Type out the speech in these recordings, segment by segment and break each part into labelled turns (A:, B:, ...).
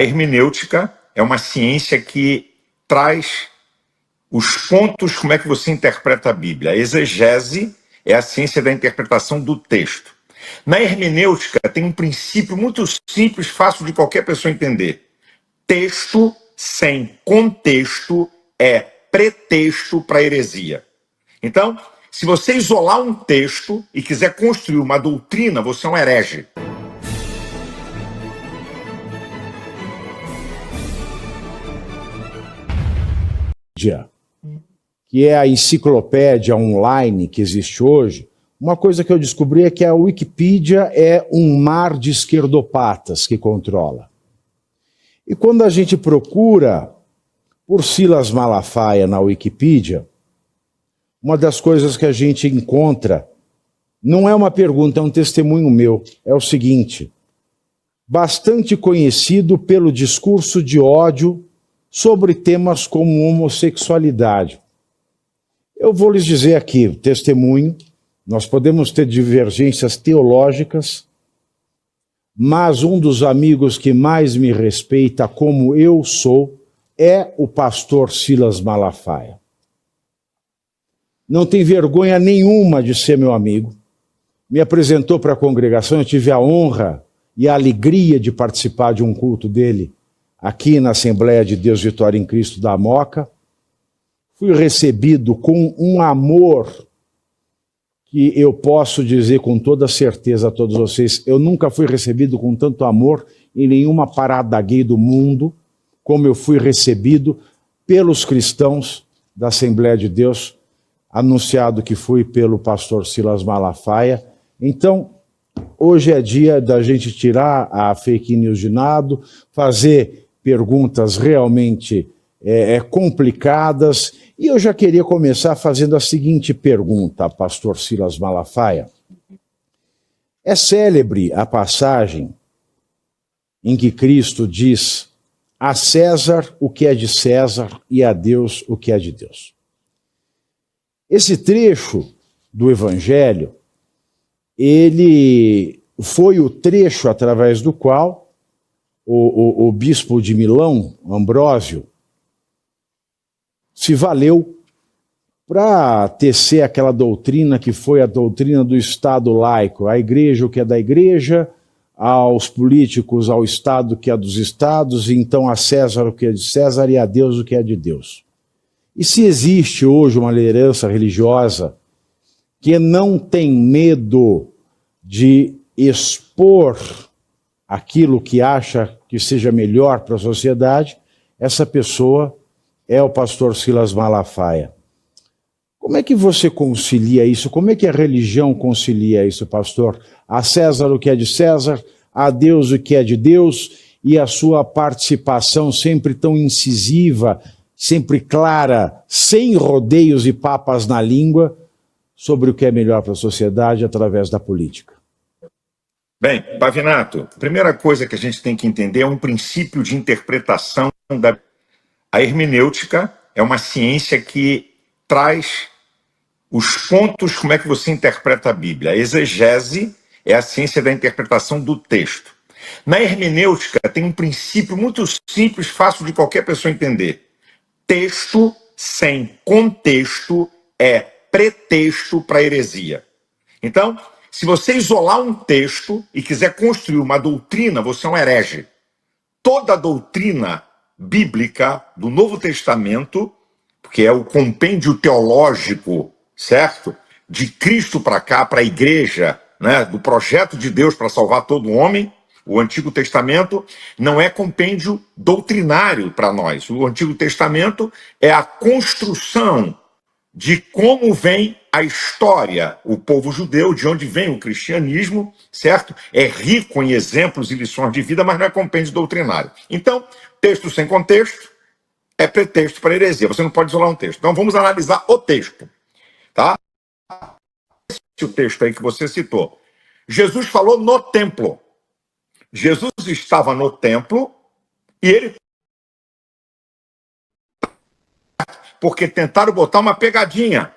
A: A hermenêutica é uma ciência que traz os pontos, como é que você interpreta a Bíblia. A exegese é a ciência da interpretação do texto. Na hermenêutica tem um princípio muito simples, fácil de qualquer pessoa entender. Texto sem contexto é pretexto para heresia. Então, se você isolar um texto e quiser construir uma doutrina, você é um herege.
B: Que é a enciclopédia online que existe hoje, uma coisa que eu descobri é que a Wikipedia é um mar de esquerdopatas que controla. E quando a gente procura por Silas Malafaia na Wikipedia, uma das coisas que a gente encontra não é uma pergunta, é um testemunho meu. É o seguinte: bastante conhecido pelo discurso de ódio sobre temas como homossexualidade. Eu vou lhes dizer aqui, testemunho, nós podemos ter divergências teológicas, mas um dos amigos que mais me respeita como eu sou é o pastor Silas Malafaia. Não tem vergonha nenhuma de ser meu amigo. Me apresentou para a congregação, eu tive a honra e a alegria de participar de um culto dele aqui na Assembleia de Deus Vitória em Cristo da Moca. Fui recebido com um amor que eu posso dizer com toda certeza a todos vocês, eu nunca fui recebido com tanto amor em nenhuma parada gay do mundo, como eu fui recebido pelos cristãos da Assembleia de Deus, anunciado que fui pelo pastor Silas Malafaia. Então, hoje é dia da gente tirar a fake news de nado, fazer perguntas realmente complicadas. E eu já queria começar fazendo a seguinte pergunta, pastor Silas Malafaia. É célebre a passagem em que Cristo diz: a César o que é de César e a Deus o que é de Deus. Esse trecho do Evangelho, ele foi o trecho através do qual o bispo de Milão, Ambrósio, se valeu para tecer aquela doutrina que foi a doutrina do Estado laico, a igreja o que é da igreja, aos políticos ao Estado o que é dos estados, e então a César o que é de César e a Deus o que é de Deus. E se existe hoje uma liderança religiosa que não tem medo de expor aquilo que acha que seja melhor para a sociedade, essa pessoa é o pastor Silas Malafaia. Como é que você concilia isso? Como é que a religião concilia isso, pastor? A César o que é de César, a Deus o que é de Deus, e a sua participação sempre tão incisiva, sempre clara, sem rodeios e papas na língua, sobre o que é melhor para a sociedade através da política.
A: Bem, Pavinato, a primeira coisa que a gente tem que entender é um princípio de interpretação da... A hermenêutica é uma ciência que traz os pontos, como é que você interpreta a Bíblia. A exegese é a ciência da interpretação do texto. Na hermenêutica tem um princípio muito simples, fácil de qualquer pessoa entender. Texto sem contexto é pretexto para heresia. Então, se você isolar um texto e quiser construir uma doutrina, você é um herege. Toda a doutrina bíblica do Novo Testamento, que é o compêndio teológico, certo? De Cristo para cá, para a igreja, né? Do projeto de Deus para salvar todo homem, o Antigo Testamento não é compêndio doutrinário para nós. O Antigo Testamento é a construção de como vem a história, o povo judeu, de onde vem o cristianismo, certo? É rico em exemplos e lições de vida, mas não é compêndio doutrinário. Então, texto sem contexto é pretexto para heresia. Você não pode isolar um texto. Então, vamos analisar o texto, tá? O texto aí que você citou. Jesus falou no templo. Jesus estava no templo e ele... Porque tentaram botar uma pegadinha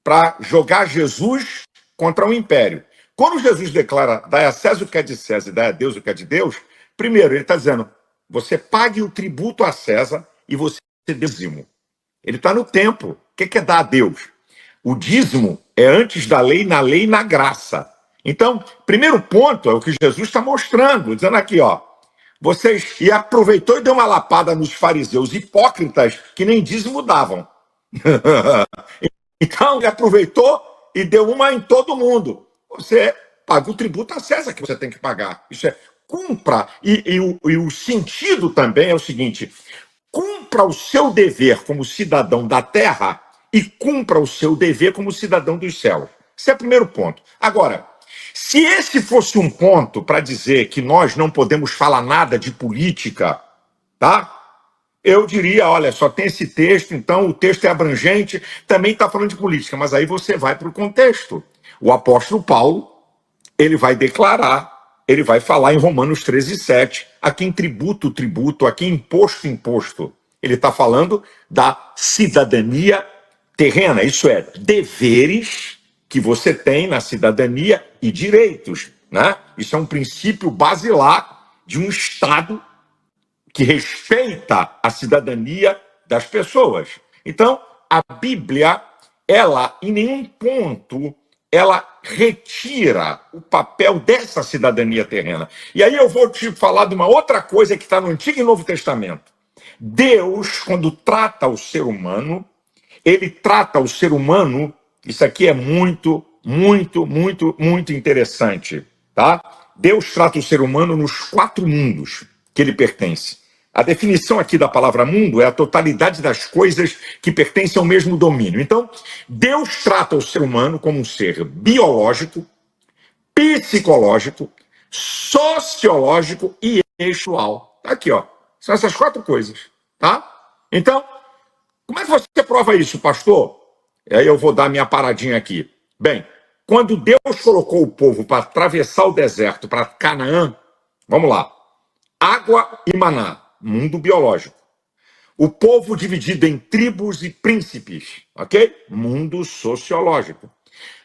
A: para jogar Jesus contra o império. Quando Jesus declara, dai a César o que é de César e dai a Deus o que é de Deus, primeiro, ele está dizendo, você pague o tributo a César e você dê dízimo. Ele está no templo. O que é dar a Deus? O dízimo é antes da lei, na lei e na graça. Então, primeiro ponto é o que Jesus está mostrando, dizendo aqui, ó, vocês, e aproveitou e deu uma lapada nos fariseus hipócritas que nem dízimo davam. Então, ele aproveitou e deu uma em todo mundo. Você paga o tributo a César que você tem que pagar. Isso é, cumpra. E o sentido também é o seguinte, cumpra o seu dever como cidadão da terra e cumpra o seu dever como cidadão dos céus. Esse é o primeiro ponto. Agora, se esse fosse um ponto para dizer que nós não podemos falar nada de política, tá? Eu diria, olha, só tem esse texto, então o texto é abrangente, também está falando de política, mas aí você vai para o contexto. O apóstolo Paulo, ele vai declarar, ele vai falar em Romanos 13:7, a quem tributo, tributo, a quem imposto, imposto. Ele está falando da cidadania terrena, isso é, deveres que você tem na cidadania e direitos, né? Isso é um princípio basilar de um Estado que respeita a cidadania das pessoas. Então, a Bíblia, ela, em nenhum ponto, ela retira o papel dessa cidadania terrena. E aí eu vou te falar de uma outra coisa que está no Antigo e Novo Testamento. Deus, quando trata o ser humano, ele trata o ser humano, isso aqui é muito, muito, muito, muito interessante, tá? Deus trata o ser humano nos 4 mundos que ele pertence. A definição aqui da palavra mundo é a totalidade das coisas que pertencem ao mesmo domínio. Então, Deus trata o ser humano como um ser biológico, psicológico, sociológico e espiritual. Tá aqui, ó. São essas 4 coisas, tá? Então, como é que você prova isso, pastor? Aí eu vou dar minha paradinha aqui. Bem, quando Deus colocou o povo para atravessar o deserto para Canaã, vamos lá, água e maná, mundo biológico. O povo dividido em tribos e príncipes, ok? Mundo sociológico.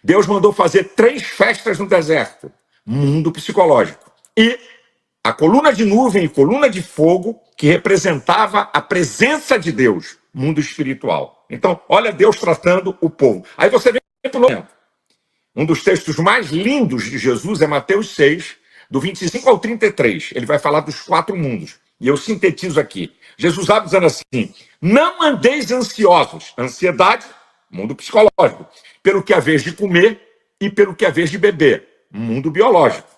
A: Deus mandou fazer 3 festas no deserto, mundo psicológico. E a coluna de nuvem e coluna de fogo, que representava a presença de Deus, mundo espiritual. Então, olha Deus tratando o povo. Aí você vem para o momento. Um dos textos mais lindos de Jesus é Mateus 6, do 25 ao 33. Ele vai falar dos 4 mundos. E eu sintetizo aqui. Jesus abre dizendo assim, não andeis ansiosos. Ansiedade, mundo psicológico. Pelo que haver de comer e pelo que haver de beber. Mundo biológico.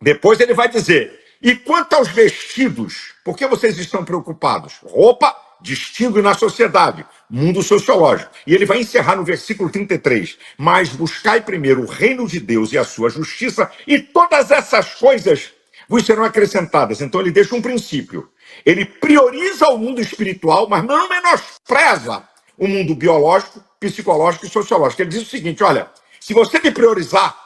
A: Depois ele vai dizer, e quanto aos vestidos, por que vocês estão preocupados? Roupa, distingue na sociedade, mundo sociológico. E ele vai encerrar no versículo 33, mas buscai primeiro o reino de Deus e a sua justiça, e todas essas coisas vos serão acrescentadas. Então ele deixa um princípio. Ele prioriza o mundo espiritual, mas não menospreza o mundo biológico, psicológico e sociológico. Ele diz o seguinte, olha, se você me priorizar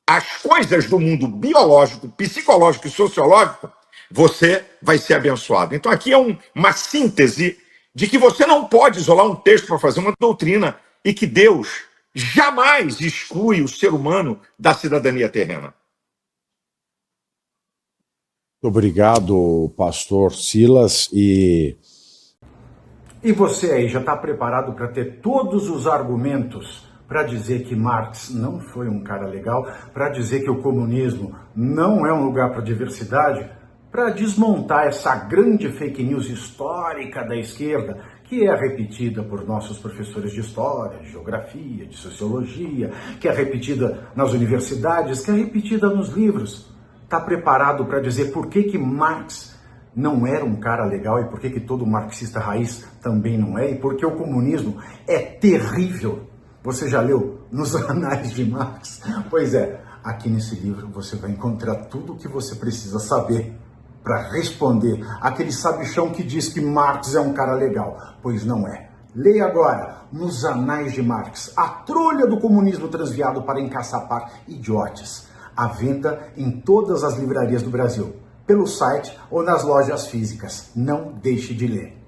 A: as coisas do mundo biológico, psicológico e sociológico, você vai ser abençoado. Então aqui é uma síntese de que você não pode isolar um texto para fazer uma doutrina e que Deus jamais exclui o ser humano da cidadania terrena.
B: Obrigado, pastor Silas.
C: E você aí já está preparado para ter todos os argumentos para dizer que Marx não foi um cara legal, para dizer que o comunismo não é um lugar para diversidade, para desmontar essa grande fake news histórica da esquerda, que é repetida por nossos professores de história, de geografia, de sociologia, que é repetida nas universidades, que é repetida nos livros. Está preparado para dizer por que Marx não era um cara legal e por que todo marxista raiz também não é, e por que o comunismo é terrível? Você já leu Nos Anais de Marx? Pois é, aqui nesse livro você vai encontrar tudo o que você precisa saber para responder aquele sabichão que diz que Marx é um cara legal, pois não é. Leia agora Nos Anais de Marx, a trolha do comunismo transviado para encaçapar idiotes. À venda em todas as livrarias do Brasil, pelo site ou nas lojas físicas. Não deixe de ler.